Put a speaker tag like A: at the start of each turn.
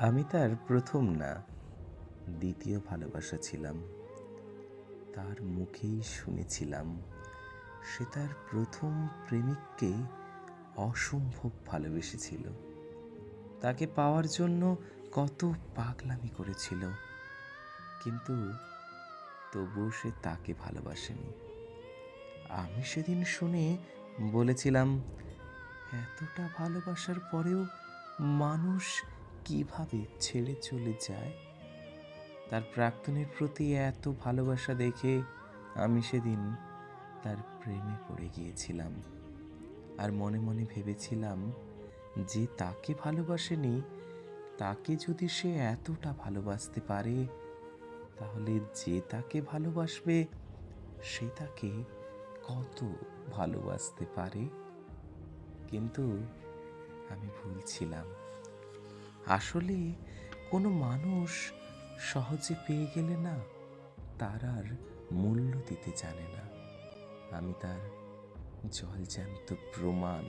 A: আমি তার প্রথম না, দ্বিতীয় ভালোবাসা ছিলাম। তার মুখেই শুনেছিলাম সে তার প্রথম প্রেমিককে অসম্ভব ভালোবেসেছিল। তাকে পাওয়ার জন্য কত পাগলামি করেছিল, কিন্তু তবুও সে তাকে ভালোবাসেনি। আমি সেদিন শুনে বলেছিলাম, এতটা ভালোবাসার পরেও মানুষ কিভাবে ছেড়ে চলে যায়। তার প্রাক্তনের প্রতি এত ভালোবাসা দেখে আমি সেদিন তার প্রেমে পড়ে গিয়েছিলাম। আর মনে মনে ভেবেছিলাম, যে তাকে ভালোবাসেনি তাকে যদি সে এতটা ভালোবাসতে পারে, তাহলে যে তাকে ভালোবাসবে সে তাকে কত ভালোবাসতে পারে। কিন্তু আমি ভুল ছিলাম। আসলে কোনো মানুষ সহজে পেয়ে গেলে না, তার আর মূল্য দিতে জানে না। আমি তার জলজ্যান্ত প্রমাণ।